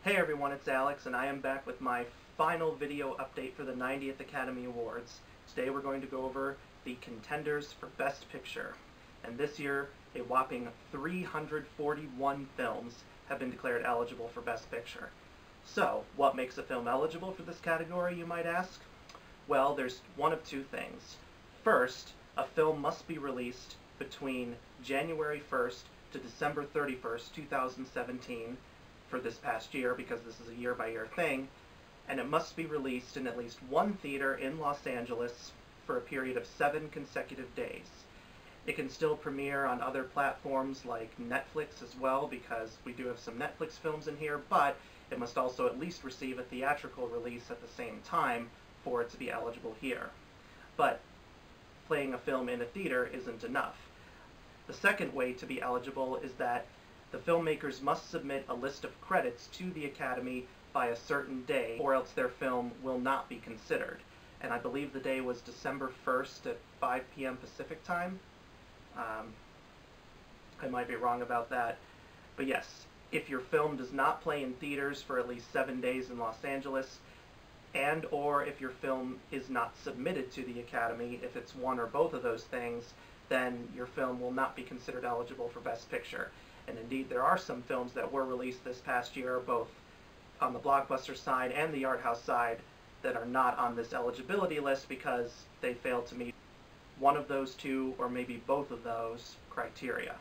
Hey everyone, it's Alex, and I am back with my final video update for the 90th Academy Awards. Today we're going to go over the contenders for Best Picture. And this year, a whopping 341 films have been declared eligible for Best Picture. So, what makes a film eligible for this category, you might ask? Well, there's one of two things. First, a film must be released between January 1st to December 31st, 2017, for this past year, because this is a year-by-year thing, and it must be released in at least one theater in Los Angeles for a period of 7 consecutive days. It can still premiere on other platforms like Netflix as well, because we do have some Netflix films in here, but it must also at least receive a theatrical release at the same time for it to be eligible here. But playing a film in a theater isn't enough. The second way to be eligible is that the filmmakers must submit a list of credits to the Academy by a certain day, or else their film will not be considered. And I believe the day was December 1st at 5 p.m. Pacific time. I might be wrong about that. But yes, if your film does not play in theaters for at least 7 days in Los Angeles, and or if your film is not submitted to the Academy, if it's one or both of those things, then your film will not be considered eligible for Best Picture. And indeed, there are some films that were released this past year, both on the blockbuster side and the art house side, that are not on this eligibility list because they failed to meet one of those two, or maybe both of those, criteria.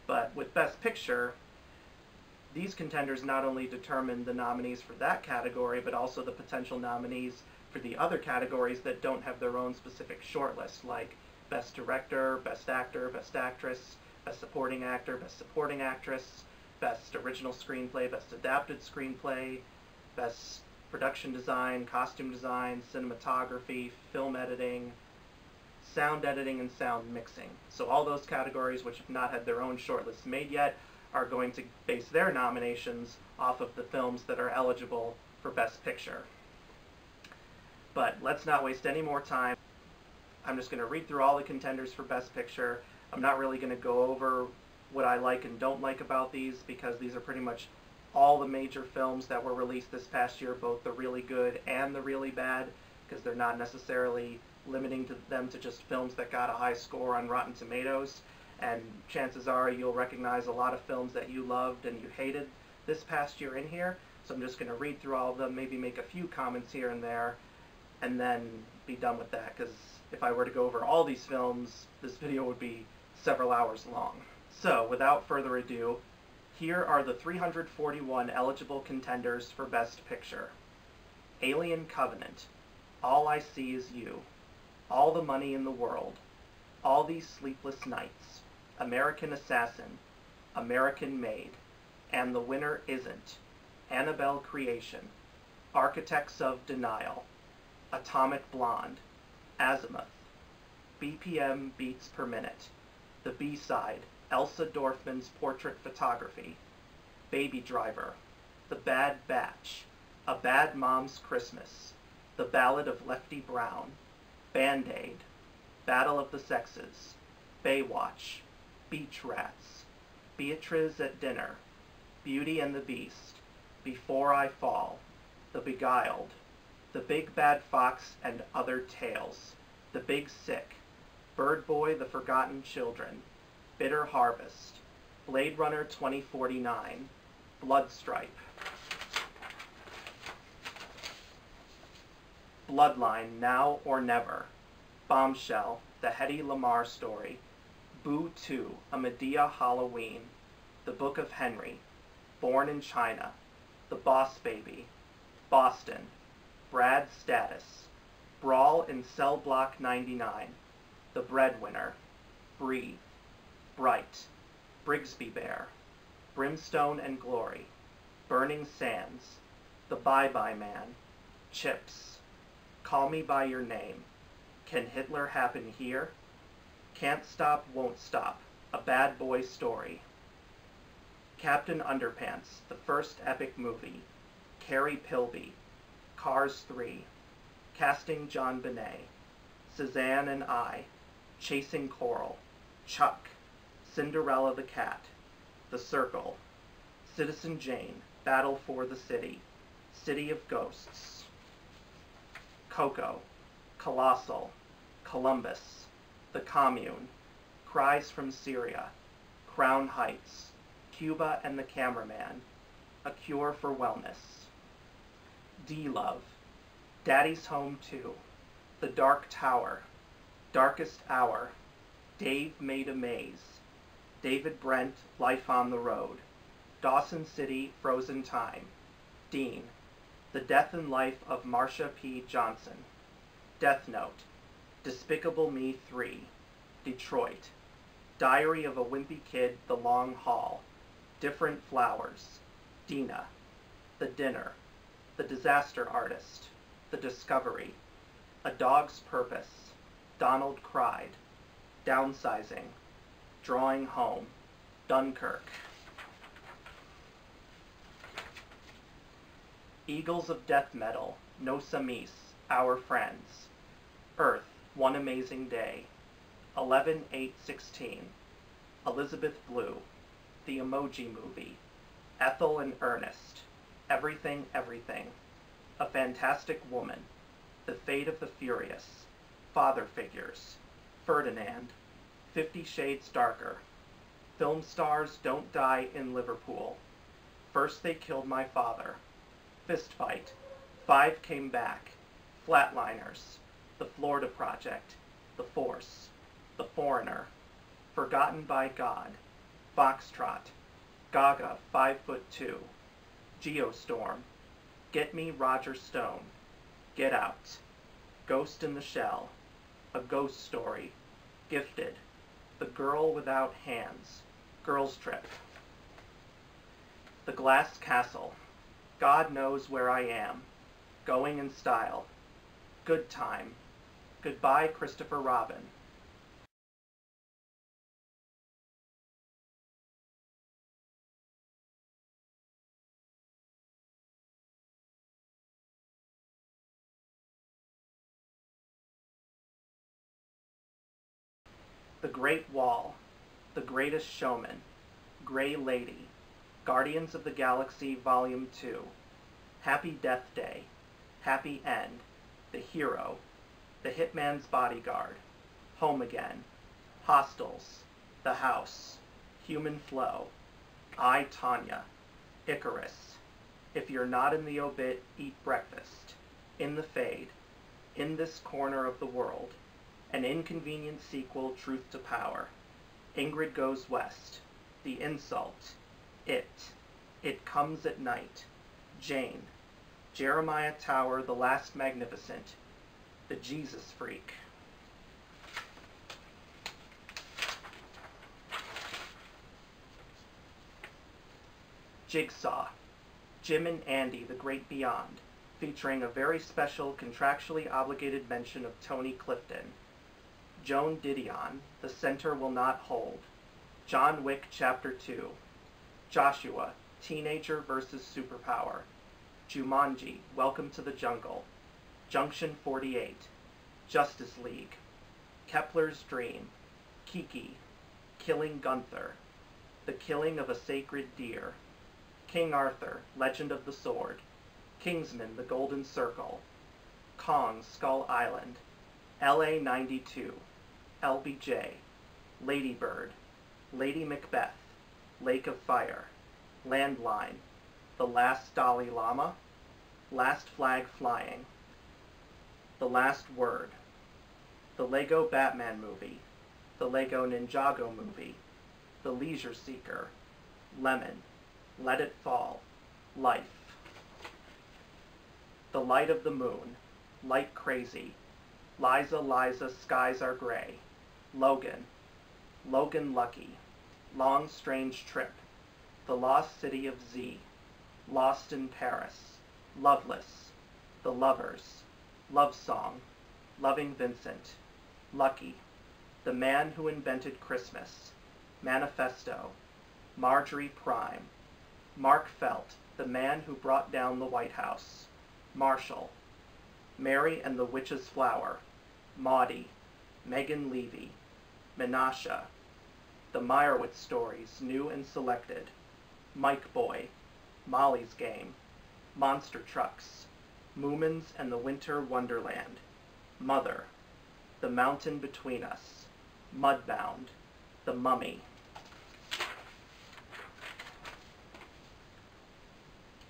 But with Best Picture, these contenders not only determine the nominees for that category, but also the potential nominees for the other categories that don't have their own specific shortlist, like Best Director, Best Actor, Best Actress, Best Supporting Actor, Best Supporting Actress, Best Original Screenplay, Best Adapted Screenplay, Best Production Design, Costume Design, Cinematography, Film Editing, Sound Editing, and Sound Mixing. So all those categories which have not had their own shortlists made yet are going to base their nominations off of the films that are eligible for Best Picture. But let's not waste any more time. I'm just going to read through all the contenders for Best Picture. I'm not really going to go over what I like and don't like about these, because these are pretty much all the major films that were released this past year, both the really good and the really bad, because they're not necessarily limiting them to just films that got a high score on Rotten Tomatoes. And chances are you'll recognize a lot of films that you loved and you hated this past year in here. So I'm just going to read through all of them, maybe make a few comments here and there, and then be done with that, because if I were to go over all these films, this video would be several hours long. So, without further ado, here are the 341 eligible contenders for Best Picture. Alien Covenant, All I See Is You, All the Money in the World, All These Sleepless Nights, American Assassin, American Made, And the Winner Isn't, Annabelle Creation, Architects of Denial, Atomic Blonde, Azimuth, BPM Beats Per Minute, The B-Side, Elsa Dorfman's Portrait Photography, Baby Driver, The Bad Batch, A Bad Mom's Christmas, The Ballad of Lefty Brown, Band-Aid, Battle of the Sexes, Baywatch, Beach Rats, Beatriz at Dinner, Beauty and the Beast, Before I Fall, The Beguiled, The Big Bad Fox and Other Tales, The Big Sick, Bird Boy, The Forgotten Children, Bitter Harvest, Blade Runner 2049, Bloodstripe, Bloodline, Now or Never, Bombshell, The Hedy Lamarr Story, Boo 2, A Medea Halloween, The Book of Henry, Born in China, The Boss Baby, Boston, Brad Status, Brawl in Cell Block 99, The Breadwinner, Breathe, Bright, Brigsby Bear, Brimstone and Glory, Burning Sands, The Bye-Bye Man, Chips, Call Me By Your Name, Can Hitler Happen Here? Can't Stop, Won't Stop, A Bad Boy Story, Captain Underpants, The First Epic Movie, Carrie Pilby, Cars 3, Casting John Bonet, Cezanne and I, Chasing Coral, Chuck, Cinderella the Cat, The Circle, Citizen Jane, Battle for the City, City of Ghosts. Coco, Colossal, Columbus, The Commune, Cries from Syria, Crown Heights, Cuba and the Cameraman, A Cure for Wellness. D-Love, Daddy's Home 2, The Dark Tower, Darkest Hour, Dave Made a Maze, David Brent, Life on the Road, Dawson City, Frozen Time, Dean, The Death and Life of Marsha P. Johnson, Death Note, Despicable Me 3, Detroit, Diary of a Wimpy Kid, The Long Haul, Different Flowers, Dina, The Dinner, The Disaster Artist, The Discovery, A Dog's Purpose, Donald Cried, Downsizing, Drawing Home, Dunkirk. Eagles of Death Metal, No Samis, Our Friends, Earth, One Amazing Day, 11/8/16, Elizabeth Blue, The Emoji Movie, Ethel and Ernest, Everything Everything, A Fantastic Woman, The Fate of the Furious, Father Figures, Ferdinand, 50 Shades Darker, Film Stars Don't Die in Liverpool, First They Killed My Father, Fist Fight, Five Came Back, Flatliners, The Florida Project, The Force, The Foreigner, Forgotten by God, Foxtrot, Gaga 5'2", Geostorm, Get Me Roger Stone, Get Out, Ghost in the Shell, A Ghost Story, Gifted, The Girl Without Hands, Girls Trip, The Glass Castle, God Knows Where I Am, Going in Style, Good Time, Goodbye Christopher Robin, The Great Wall, The Greatest Showman, Grey Lady, Guardians of the Galaxy Volume 2, Happy Death Day, Happy End, The Hero, The Hitman's Bodyguard, Home Again, Hostels, The House, Human Flow, I, Tanya, Icarus, If You're Not in the Obit, Eat Breakfast, In the Fade, In This Corner of the World, An Inconvenient Sequel, Truth to Power, Ingrid Goes West, The Insult, It Comes at Night, Jane, Jeremiah Tower, The Last Magnificent, The Jesus Freak. Jigsaw, Jim and Andy, The Great Beyond, featuring a very special contractually obligated mention of Tony Clifton. Joan Didion, The Center Will Not Hold, John Wick Chapter 2, Joshua, Teenager vs. Superpower, Jumanji, Welcome to the Jungle, Junction 48, Justice League, Kepler's Dream, Kiki, Killing Gunther, The Killing of a Sacred Deer, King Arthur, Legend of the Sword, Kingsman, The Golden Circle, Kong, Skull Island, LA 92, LBJ, Lady Bird, Lady Macbeth, Lake of Fire, Landline, The Last Dalai Lama, Last Flag Flying, The Last Word, The Lego Batman Movie, The Lego Ninjago Movie, The Leisure Seeker, Lemon, Let It Fall, Life, The Light of the Moon, Light Crazy, Liza, Liza, Skies Are Gray, Logan, Logan Lucky, Long Strange Trip, The Lost City of Z, Lost in Paris, Loveless, The Lovers, Love Song, Loving Vincent, Lucky, The Man Who Invented Christmas, Manifesto, Marjorie Prime, Mark Felt, The Man Who Brought Down the White House, Marshall, Mary and the Witch's Flower, Maudie, Megan Levy, Menasha, The Meyerowitz Stories, New and Selected, Mike Boy, Molly's Game, Monster Trucks, Moomins and the Winter Wonderland, Mother, The Mountain Between Us, Mudbound, The Mummy.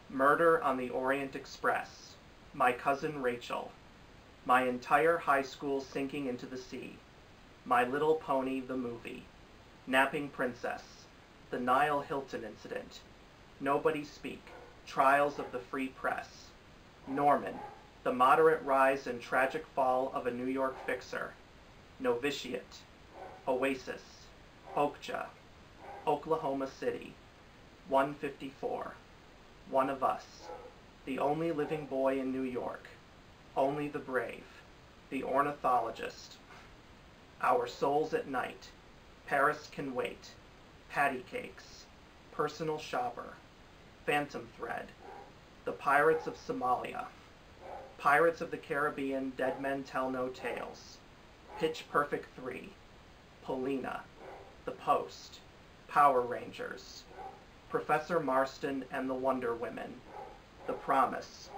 Murder on the Orient Express, My Cousin Rachel, My Entire High School Sinking into the Sea, My Little Pony the Movie, Napping Princess, The Niall Hilton Incident, Nobody Speak, Trials of the Free Press, Norman, The Moderate Rise and Tragic Fall of a New York Fixer, Novitiate, Oasis, Okja, Oklahoma City, 154, One of Us, The Only Living Boy in New York, Only the Brave, The Ornithologist, Our Souls at Night, Paris Can Wait, Patty Cakes, Personal Shopper, Phantom Thread, The Pirates of Somalia, Pirates of the Caribbean, Dead Men Tell No Tales, Pitch Perfect 3, Polina, The Post, Power Rangers, Professor Marston and the Wonder Women, The Promise,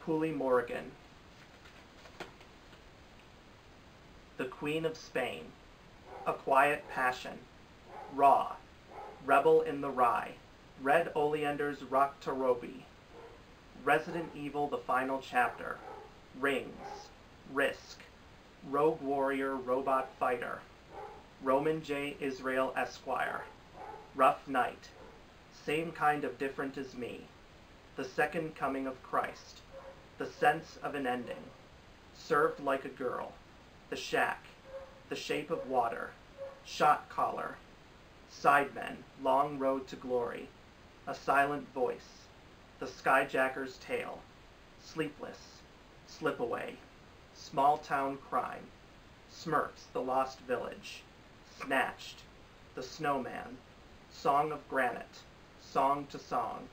Pooley Morgan, The Queen of Spain, A Quiet Passion, Raw, Rebel in the Rye, Red Oleander's Rock Tarobi, Resident Evil The Final Chapter, Rings, Risk, Rogue Warrior Robot Fighter, Roman J. Israel Esquire, Rough Night, Same Kind of Different as Me, The Second Coming of Christ, The Sense of an Ending, Served Like a Girl, The Shack, The Shape of Water, Shot Caller, Sidemen, Long Road to Glory, A Silent Voice, The Skyjacker's Tale, Sleepless, Slipaway, Small Town Crime, Smurfs, The Lost Village, Snatched, The Snowman, Song of Granite, Song to Song,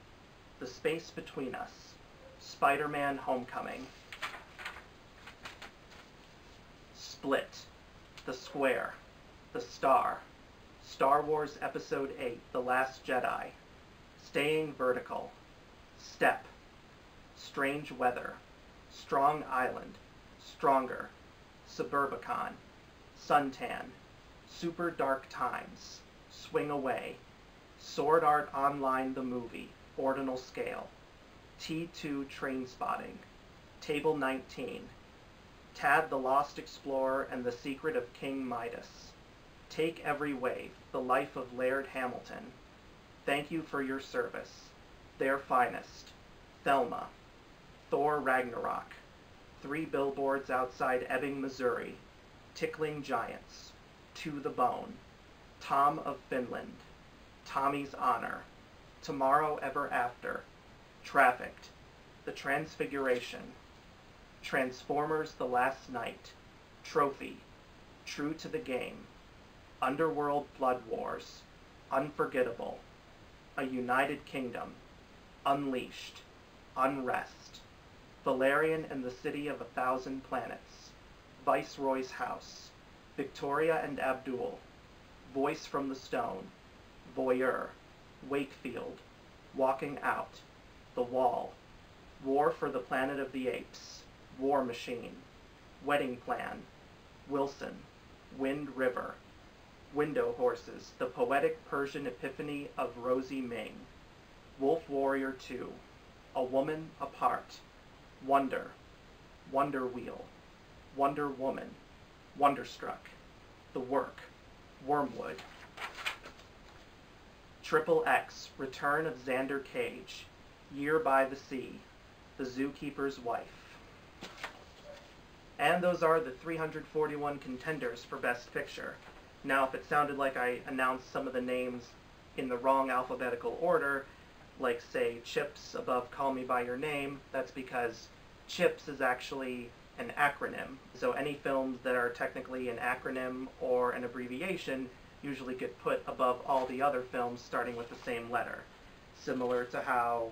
The Space Between Us, Spider-Man Homecoming, Split, The Square, The Star, Star Wars Episode 8, The Last Jedi, Staying Vertical, Step, Strange Weather, Strong Island, Stronger, Suburbicon, Suntan, Super Dark Times, Swing Away, Sword Art Online the Movie, Ordinal Scale, T2 Trainspotting, Table 19, Tad the Lost Explorer and the Secret of King Midas, Take Every Wave, The Life of Laird Hamilton, Thank You for Your Service, Their Finest, Thelma, Thor Ragnarok, 3 Billboards Outside Ebbing, Missouri, Tickling Giants, To the Bone, Tom of Finland, Tommy's Honor, Tomorrow Ever After, Trafficked, The Transfiguration, Transformers The Last Night, Trophy, True to the Game, Underworld Blood Wars, Unforgettable, A United Kingdom, Unleashed, Unrest, Valerian and the City of 1,000 Planets, Viceroy's House, Victoria and Abdul, Voice from the Stone, Voyeur, Wakefield, Walking Out, The Wall, War for the Planet of the Apes, War Machine, Wedding Plan, Wilson, Wind River, Window Horses, The Poetic Persian Epiphany of Rosie Ming, Wolf Warrior 2, A Woman Apart, Wonder, Wonder Wheel, Wonder Woman, Wonderstruck, The Work, Wormwood, Triple X, Return of Xander Cage, Year by the Sea, The Zookeeper's Wife. And those are the 341 contenders for Best Picture. Now, if it sounded like I announced some of the names in the wrong alphabetical order, like, say, CHIPS above Call Me By Your Name, that's because CHIPS is actually an acronym. So any films that are technically an acronym or an abbreviation usually get put above all the other films starting with the same letter. Similar to how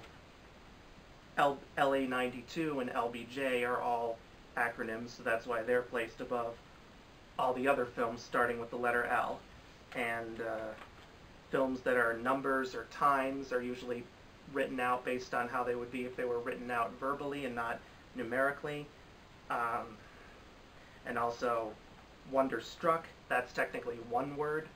LA92 and LBJ are all acronyms, so that's why they're placed above all the other films starting with the letter L. And films that are numbers or times are usually written out based on how they would be if they were written out verbally and not numerically. And also Wonderstruck, that's technically one word,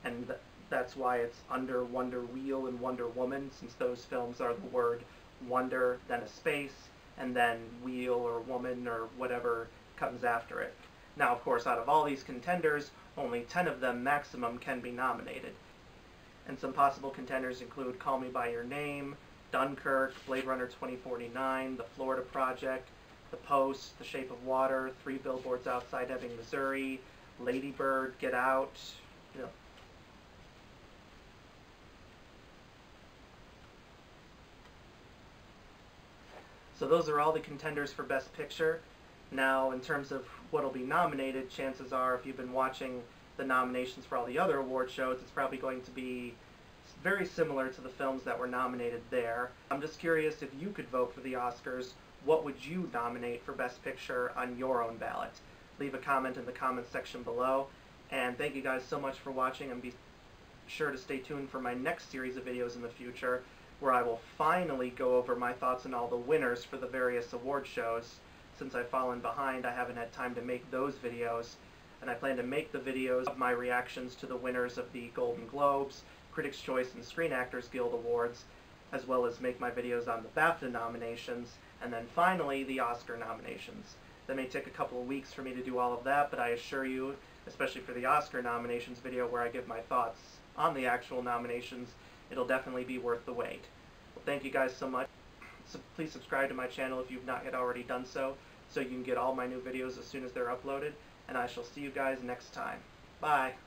and that's why it's under Wonder Wheel and Wonder Woman, since those films are the word wonder, then a space, and then wheel or woman or whatever comes after it. Now, of course, out of all these contenders, only 10 of them maximum can be nominated. And some possible contenders include Call Me By Your Name, Dunkirk, Blade Runner 2049, The Florida Project, The Post, The Shape of Water, 3 Billboards Outside Ebbing, Missouri, Lady Bird, Get Out, you know. So those are all the contenders for Best Picture. Now, in terms of what will be nominated, chances are, if you've been watching the nominations for all the other award shows, it's probably going to be very similar to the films that were nominated there. I'm just curious, if you could vote for the Oscars, what would you nominate for Best Picture on your own ballot? Leave a comment in the comments section below. And thank you guys so much for watching, and be sure to stay tuned for my next series of videos in the future, where I will finally go over my thoughts on all the winners for the various award shows. Since I've fallen behind, I haven't had time to make those videos, and I plan to make the videos of my reactions to the winners of the Golden Globes, Critics' Choice, and Screen Actors Guild Awards, as well as make my videos on the BAFTA nominations, and then finally the Oscar nominations. That may take a couple of weeks for me to do all of that, but I assure you, especially for the Oscar nominations video where I give my thoughts on the actual nominations, it'll definitely be worth the wait. Well, thank you guys so much. So please subscribe to my channel if you've not yet already done so you can get all my new videos as soon as they're uploaded, and I shall see you guys next time. Bye!